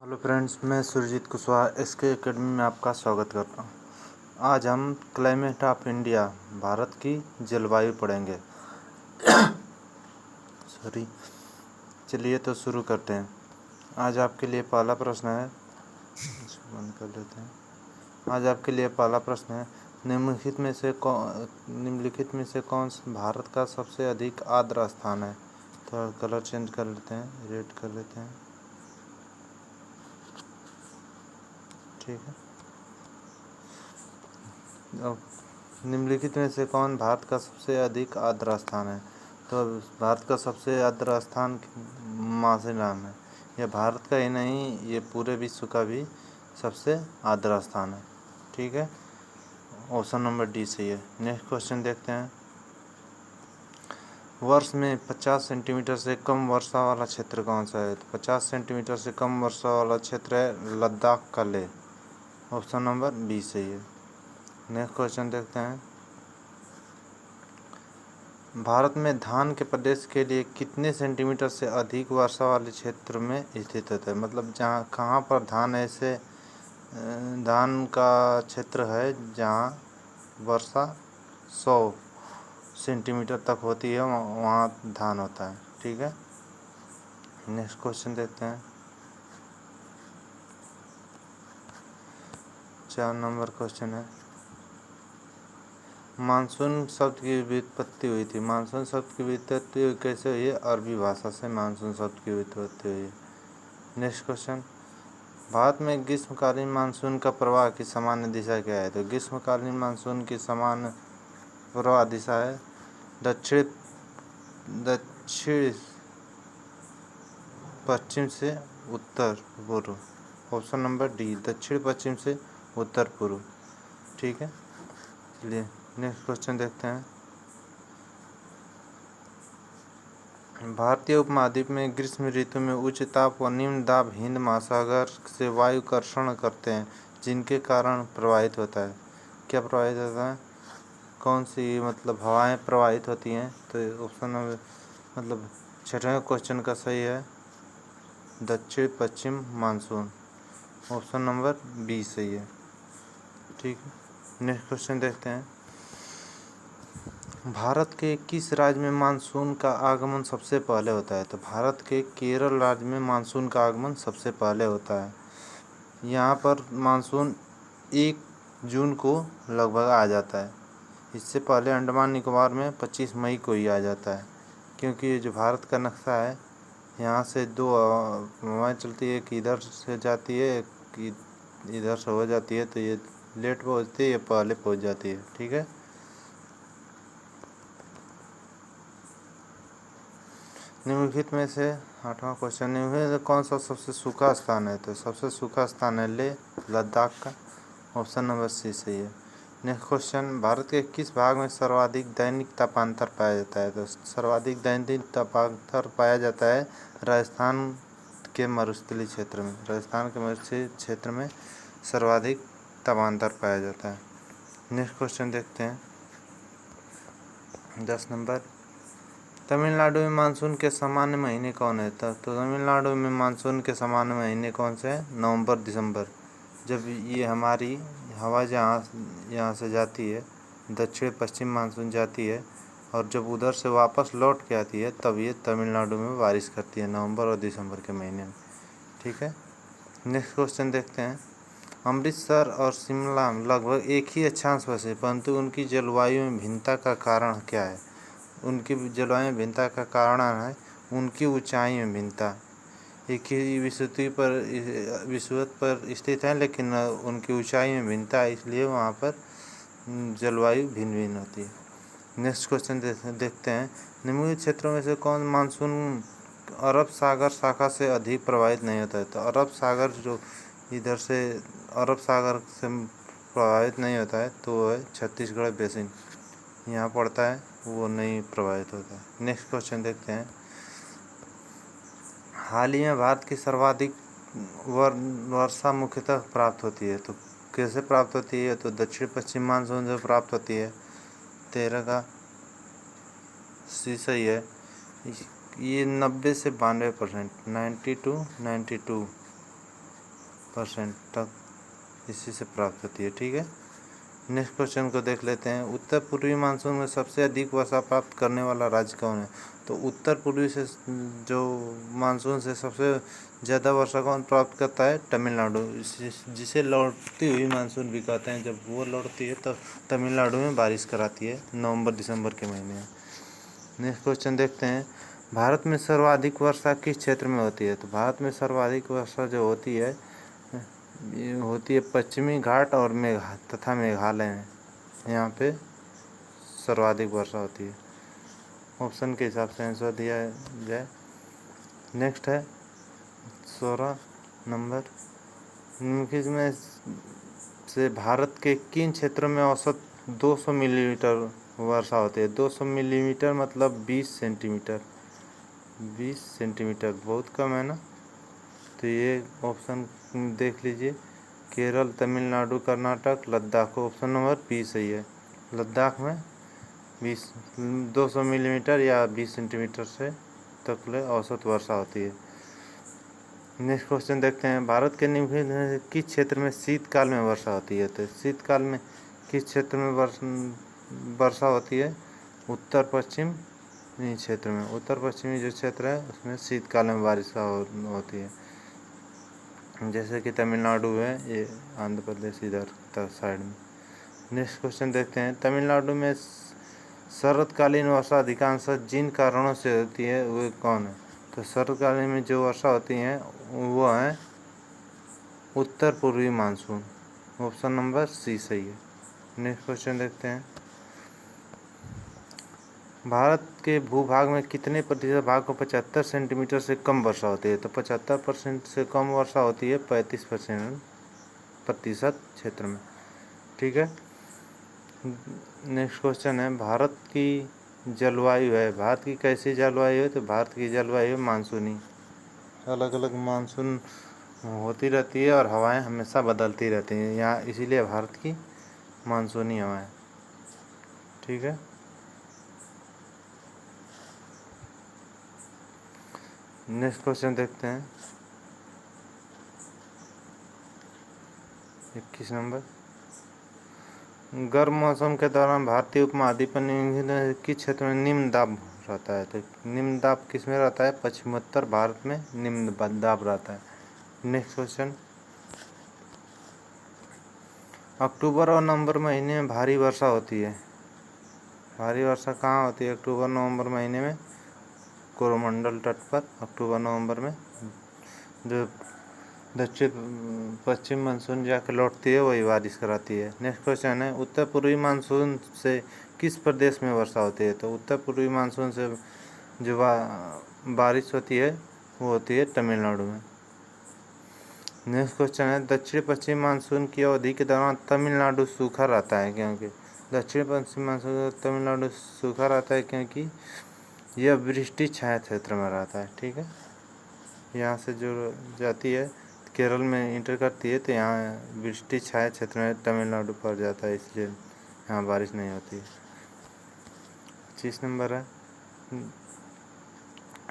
Hello friends, मैं Surjit Kushwaha SK academy में आपका स्वागत करता हूँ। आज हम क्लाइमेट ऑफ इंडिया भारत की जलवायु पढ़ेंगे। सॉरी, चलिए तो शुरू करते हैं। आज आपके लिए पहला प्रश्न है, इसको बंद कर लेते हैं। आज आपके लिए पहला प्रश्न है, निम्नलिखित में से कौन भारत का सबसे अधिक आर्द्र स्थान है। तो कलर चेंज कर लेते हैं, रेड कर लेते हैं, ठीक है। अब निम्नलिखित में से कौन भारत का सबसे अधिक आर्द्र स्थान है। तो भारत का सबसे आर्द्र स्थान माथेरान है। यह भारत का ही नहीं, ये पूरे विश्व का भी सबसे आर्द्र स्थान है, ठीक है। ऑप्शन नंबर डी सही है। नेक्स्ट क्वेश्चन देखते हैं। वर्ष में 50 सेंटीमीटर से कम वर्षा वाला क्षेत्र कौन सा है। तो 50 सेंटीमीटर से कम वर्षा वाला क्षेत्र है लद्दाख का लेह। ऑप्शन नंबर बी सही है। नेक्स्ट क्वेश्चन देखते हैं। भारत में धान के प्रदेश के लिए कितने सेंटीमीटर से अधिक वर्षा वाले क्षेत्र में स्थित होता है। मतलब जहाँ कहाँ पर धान का क्षेत्र है जहाँ वर्षा 100 सेंटीमीटर तक होती है, वहाँ धान होता है, ठीक है। नेक्स्ट क्वेश्चन देखते हैं। 4 नंबर क्वेश्चन है, मानसून शब्द की व्युत्पत्ति हुई थी। मानसून शब्द की व्युत्पत्ति कैसे हुई है। अरबी भाषा से मानसून शब्द की व्युत्पत्ति हुई है। नेक्स्ट क्वेश्चन, भारत में ग्रीष्मकालीन मानसून का प्रवाह की सामान्य दिशा क्या है। तो ग्रीष्मकालीन मानसून की सामान्य प्रवाह दिशा है दक्षिण पश्चिम से उत्तर पूर्व। ऑप्शन नंबर डी दक्षिण पश्चिम से उत्तर पूर्व, ठीक है। चलिए नेक्स्ट क्वेश्चन देखते हैं। भारतीय उपमहाद्वीप में ग्रीष्म ऋतु में उच्च ताप व निम्न दाब हिंद महासागर से वायु कर्षण करते हैं, जिनके कारण प्रवाहित होता है। क्या प्रवाहित होता है, कौन सी मतलब हवाएं प्रवाहित होती हैं। तो ऑप्शन नंबर मतलब 6वें क्वेश्चन का सही है दक्षिण पश्चिम मानसून। ऑप्शन नंबर बी सही है, ठीक है। नेक्स्ट क्वेश्चन देखते हैं। भारत के किस राज्य में मानसून का आगमन सबसे पहले होता है। तो भारत के केरल राज्य में मानसून का आगमन सबसे पहले होता है। यहाँ पर मानसून 1 जून को लगभग आ जाता है। इससे पहले अंडमान निकोबार में 25 मई को ही आ जाता है, क्योंकि ये जो भारत का नक्शा है, यहाँ से 2 हवाएँ चलती है, एक इधर से जाती है, एक इधर से हो जाती है। तो ये लेट पहुँचती है, ये पहले पहुँच जाती है, ठीक है। निम्नलिखित में से 8वां क्वेश्चन, निम्नलिखित में कौन सा सबसे सूखा स्थान है। तो सबसे सूखा स्थान है लेह लद्दाख का। ऑप्शन नंबर सी सही है। नेक्स्ट क्वेश्चन, भारत के किस भाग में सर्वाधिक दैनिक तापांतर पाया जाता है। तो सर्वाधिक दैनिक तापांतर पाया जाता है राजस्थान के मरुस्थलीय क्षेत्र में। राजस्थान के मरुस्थलीय क्षेत्र में सर्वाधिक तापांतर पाया जाता है। नेक्स्ट क्वेश्चन देखते हैं। 10 नंबर, तमिलनाडु में मानसून के सामान्य महीने कौन है। तो तमिलनाडु में मानसून के सामान्य महीने कौन से हैं, नवंबर दिसंबर। जब ये हमारी हवा यहाँ से जाती है, दक्षिण पश्चिम मानसून जाती है, और जब उधर से वापस लौट के आती है, तब ये तमिलनाडु में बारिश करती है, नवंबर और दिसंबर के महीने में, ठीक है। नेक्स्ट क्वेश्चन देखते हैं। अमृतसर और शिमला लगभग एक ही अक्षांश पर है, परंतु उनकी जलवायु में भिन्नता का कारण क्या है। उनकी जलवायु में भिन्नता का कारण है उनकी ऊंचाई में भिन्नता। एक ही विषुवत पर स्थित है, लेकिन उनकी ऊंचाई में भिन्नता है, इसलिए वहाँ पर जलवायु भिन्न भिन्न होती है। नेक्स्ट क्वेश्चन देखते हैं। निम्नलिखित क्षेत्रों में से कौन मानसून अरब सागर शाखा से अधिक प्रभावित नहीं होता है। तो अरब सागर जो इधर से अरब सागर से प्रभावित नहीं होता है, तो वो है छत्तीसगढ़ बेसिन, यहाँ पड़ता है, वो नहीं प्रभावित होता है। नेक्स्ट क्वेश्चन देखते हैं। हाल ही में भारत की सर्वाधिक वर्षा मुख्यतः प्राप्त होती है। तो कैसे प्राप्त होती है। तो दक्षिण पश्चिम मानसून से प्राप्त होती है। 13 का सी सही है। ये 90 से 92%, 90 to 92 परसेंट तक इसी से प्राप्त होती है। ठीक है, नेक्स्ट क्वेश्चन को देख लेते हैं। उत्तर पूर्वी मानसून में सबसे अधिक वर्षा प्राप्त करने वाला राज्य कौन है? तो उत्तर पूर्वी से जो मानसून से सबसे ज़्यादा वर्षा कौन प्राप्त करता है? तमिलनाडु, जिसे लौटती हुई मानसून भी कहते हैं। जब वो लौटती है तो तमिलनाडु में बारिश कराती है नवंबर दिसंबर के महीने में। नेक्स्ट क्वेश्चन देखते हैं। भारत में सर्वाधिक वर्षा किस क्षेत्र में होती है? तो भारत में सर्वाधिक वर्षा जो होती है ये होती है पश्चिमी घाट और तथा मेघालय में। यहाँ पे सर्वाधिक वर्षा होती है। ऑप्शन के हिसाब से आंसर दिया जाए। नेक्स्ट है 16 नंबर। निम्नलिखित में से भारत के किन क्षेत्रों में औसत 200 मिलीमीटर वर्षा होती है? 200 मिलीमीटर मतलब 20 सेंटीमीटर। 20 सेंटीमीटर बहुत कम है ना। तो ये ऑप्शन देख लीजिए, Kerala, Tamil Nadu, Karnataka, Ladakh. Option number B सही है। लद्दाख में 200 मिलीमीटर या 20 सेंटीमीटर से तक औसत वर्षा होती है। नेक्स्ट क्वेश्चन देखते हैं। भारत के निम्नलिखित में किस क्षेत्र में शीतकाल में वर्षा होती है? तो शीतकाल में किस क्षेत्र में वर्षा होती है? उत्तर पश्चिम क्षेत्र में। उत्तर पश्चिमी जो क्षेत्र है उसमें शीतकाल में बारिश होती है, जैसे कि तमिलनाडु है, ये आंध्र प्रदेश इधर साइड में। नेक्स्ट क्वेश्चन देखते हैं। तमिलनाडु में शरतकालीन वर्षा अधिकांश जिन कारणों से होती है वे कौन है? तो शरतकालीन में जो वर्षा होती है वो है उत्तर पूर्वी मानसून। ऑप्शन नंबर सी सही है। नेक्स्ट क्वेश्चन देखते हैं। भारत के भूभाग में कितने प्रतिशत भाग को 75 सेंटीमीटर से कम वर्षा होती है? तो 75% से कम वर्षा होती है 35% क्षेत्र में। ठीक है, नेक्स्ट क्वेश्चन है। भारत की जलवायु है, भारत की कैसी जलवायु है? तो भारत की जलवायु मानसूनी, अलग अलग मानसून होती रहती है और हवाएं हमेशा बदलती रहती हैं यहाँ, इसीलिए भारत की मानसूनी हवाएं। ठीक है, नेक्स्ट क्वेश्चन देखते हैं। 21 नंबर। गर्म मौसम के दौरान भारतीय उपमहाद्वीप में किस क्षेत्र में निम्न दाब रहता है? तो निम्न दाब किस में रहता है? पश्चिमोत्तर भारत में निम्न दाब रहता है। Next question. अक्टूबर और नवंबर महीने में भारी वर्षा होती है। भारी वर्षा कहाँ होती है? अक्टूबर नवंबर महीने में कोरोमंडल तट पर अक्टूबर नवंबर में जो दक्षिण पश्चिम मानसून जाकर लौटती है वही बारिश कराती है। नेक्स्ट क्वेश्चन है। उत्तर पूर्वी मानसून से किस प्रदेश में वर्षा होती है? तो उत्तर पूर्वी मानसून से जो बारिश होती है वो होती है तमिलनाडु में। नेक्स्ट क्वेश्चन है। दक्षिण पश्चिम मानसून की अवधि के दौरान तमिलनाडु सूखा रहता है, क्योंकि दक्षिण पश्चिम मानसून तमिलनाडु सूखा रहता है क्योंकि यह वृष्टि छाया क्षेत्र में रहता है। ठीक है, यहाँ से जो जाती है केरल में इंटर करती है तो यहाँ वृष्टि छाया क्षेत्र में तमिलनाडु पर जाता है, इसलिए यहाँ बारिश नहीं होती है। 25 नंबर है।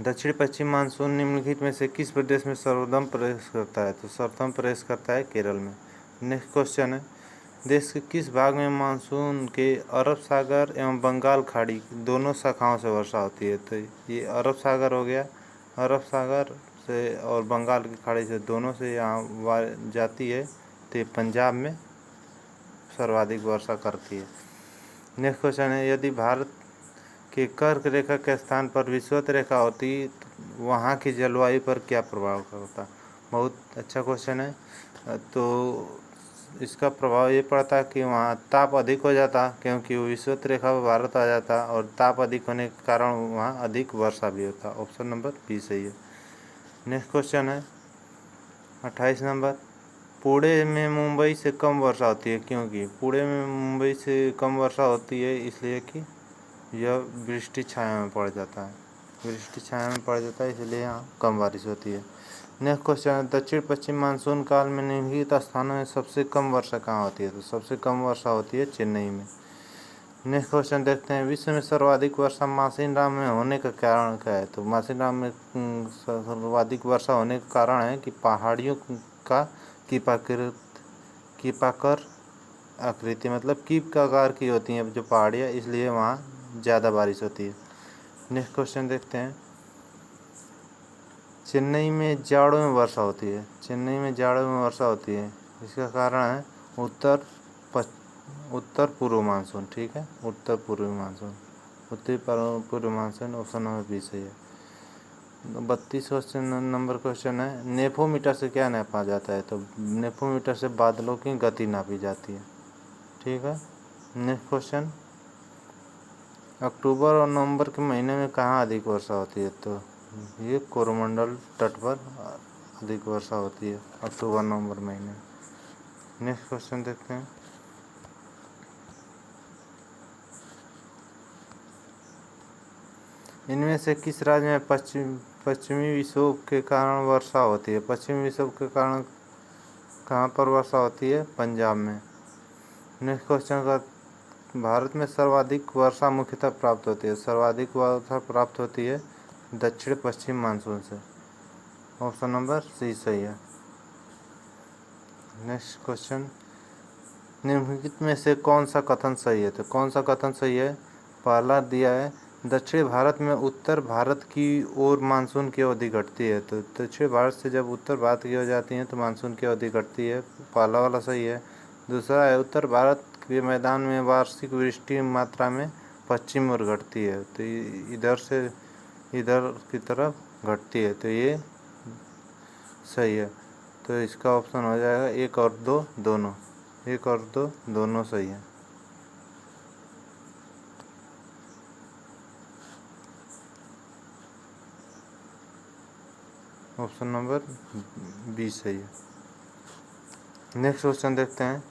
दक्षिण पश्चिम मानसून निम्नलिखित में से किस प्रदेश में सर्वोत्तम प्रवेश करता है? तो सर्वोत्तम प्रवेश करता है केरल में। नेक्स्ट क्वेश्चन है। देश के किस भाग में मानसून के अरब सागर एवं बंगाल खाड़ी दोनों शाखाओं से वर्षा होती है? तो ये अरब सागर हो गया, अरब सागर से और बंगाल की खाड़ी से दोनों से यहाँ जाती है, तो पंजाब में सर्वाधिक वर्षा करती है। नेक्स्ट क्वेश्चन है। यदि भारत के कर्क रेखा के स्थान पर विषुवत रेखा होती तो वहाँ की जलवायु पर क्या प्रभाव होता? बहुत अच्छा क्वेश्चन है। तो इसका प्रभाव ये पड़ता कि वहाँ ताप अधिक हो जाता, क्योंकि वो विषुवत रेखा पर भारत आ जाता और ताप अधिक होने के कारण वहाँ अधिक वर्षा भी होता। ऑप्शन नंबर बी सही है। नेक्स्ट क्वेश्चन है 28 नंबर। पुणे में मुंबई से कम वर्षा होती है, क्योंकि पुणे में मुंबई से कम वर्षा होती है इसलिए कि यह वृष्टि छाया में पड़ जाता है, वृष्टि छाया में पड़ जाता है इसलिए यहाँ कम बारिश होती है। नेक्स्ट क्वेश्चन है। दक्षिण पश्चिम मानसून काल में निम्नलिखित स्थानों में सबसे कम वर्षा कहाँ होती है? तो सबसे कम वर्षा होती है चेन्नई में। नेक्स्ट क्वेश्चन देखते हैं। विश्व में सर्वाधिक वर्षा मासिनराम में होने का कारण क्या है? तो मासिनराम में सर्वाधिक वर्षा होने का कारण है कि पहाड़ियों का कीपाकर आकृति, मतलब कीप का आकार की होती हैं जो पहाड़ियाँ, इसलिए वहाँ ज़्यादा बारिश होती है। नेक्स्ट क्वेश्चन देखते हैं। चेन्नई में जाड़ों में वर्षा होती है। चेन्नई में जाड़ों में वर्षा होती है, इसका कारण है उत्तर पूर्व मानसून। ठीक है, उत्तर पूर्वी मानसून, पूर्व मानसून, ऑप्शन नंबर बी सही है। 32 नंबर क्वेश्चन है, नेफोमीटर से क्या नापा जाता है? तो नेफोमीटर से बादलों की गति नापी जाती है। ठीक है। नेक्स्ट क्वेश्चन, अक्टूबर और नवंबर के महीने में कहाँ अधिक वर्षा होती है? तो ये कोरोमंडल तट पर अधिक वर्षा होती है अक्टूबर नवंबर महीने। नेक्स्ट क्वेश्चन देखते हैं। इनमें से किस राज्य में पश्चिमी विक्षोभ के कारण वर्षा होती है? पश्चिमी विक्षोभ के कारण कहाँ पर वर्षा होती है? पंजाब में। नेक्स्ट क्वेश्चन का, भारत में सर्वाधिक वर्षा मुख्यतः प्राप्त होती है। सर्वाधिक वर्षा प्राप्त होती है दक्षिण पश्चिम मानसून से। ऑप्शन नंबर सी सही है। नेक्स्ट क्वेश्चन, निम्नलिखित में से कौन सा कथन सही है? तो कौन सा कथन सही है? पहला दिया है, दक्षिण भारत में उत्तर भारत की ओर मानसून की अवधि घटती है। तो दक्षिण भारत से जब उत्तर भारत की ओर जाती है तो मानसून की अवधि घटती है, पहला वाला सही है। दूसरा है, उत्तर भारत के मैदान में वार्षिक वृष्टि मात्रा में पश्चिम ओर घटती है, तो इधर से इधर की तरफ घटती है, तो ये सही है। तो इसका ऑप्शन हो जाएगा 1 और 2 दोनों। 1 और 2 दोनों सही है। ऑप्शन नंबर बी सही है। नेक्स्ट क्वेश्चन देखते हैं।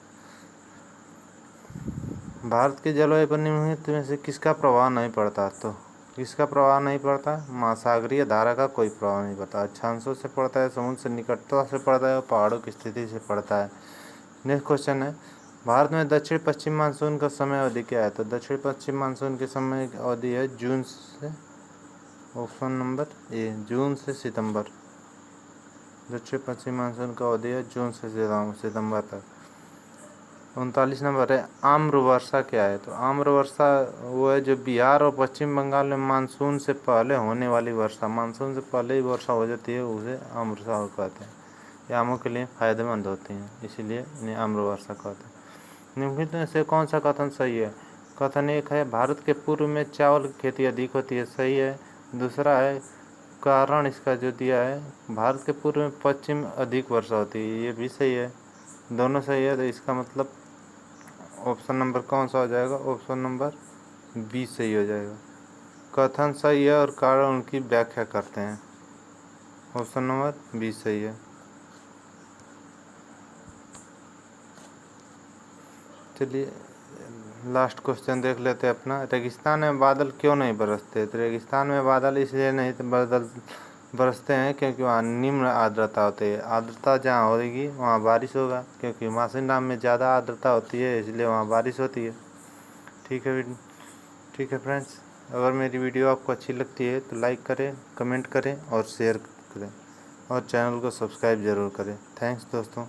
भारत के जलवायु पर निम्नलिखित में से किसका प्रभाव नहीं पड़ता? तो किसका प्रभाव नहीं पड़ता? महासागरीय धारा का कोई प्रभाव नहीं पड़ता। अक्षांशों से पड़ता है, समुद्र से निकटता से पड़ता है और पहाड़ों की स्थिति से पड़ता है। नेक्स्ट क्वेश्चन है, भारत में दक्षिण पश्चिम मानसून का समय अवधि क्या है? तो दक्षिण पश्चिम मानसून की समय अवधि है जून से, ऑप्शन नंबर ए, जून से सितंबर। दक्षिण पश्चिम मानसून का अवधि है जून से सितंबर तक। 39 नंबर है, आम्र वर्षा क्या है? तो आम्र वर्षा वो है जो बिहार और पश्चिम बंगाल में मानसून से पहले होने वाली वर्षा, मानसून से पहले ही वर्षा हो जाती है, उसे आम्र वर्षा कहते हैं। ये आमों के लिए फायदेमंद होती हैं, इसीलिए इन्हें आम्र वर्षा कहते हैं। निम्नलिखित में से कौन सा कथन सही है? कथन 1 है, भारत के पूर्व में चावल की खेती अधिक होती है, सही है। दूसरा है, कारण इसका जो दिया है, भारत के पूर्व में पश्चिम अधिक वर्षा होती है, ये भी सही है। दोनों सही है, तो इसका मतलब ऑप्शन नंबर कौन सा हो जाएगा? ऑप्शन नंबर बी सही हो जाएगा। कथन सही है और कारण उनकी व्याख्या करते हैं, ऑप्शन नंबर बी सही है। चलिए लास्ट क्वेश्चन देख लेते हैं अपना। रेगिस्तान में बादल क्यों नहीं बरसते? तो रेगिस्तान में बादल इसलिए नहीं बरसते हैं क्योंकि वहाँ निम्न आर्द्रता होती है। आर्द्रता जहाँ होगी वहाँ बारिश होगा, क्योंकि मासिनराम में ज़्यादा आर्द्रता होती है, इसलिए वहाँ बारिश होती है। ठीक है फ्रेंड्स, अगर मेरी वीडियो आपको अच्छी लगती है तो लाइक करें, कमेंट करें और शेयर करें, और चैनल को सब्सक्राइब ज़रूर करें। थैंक्स दोस्तों।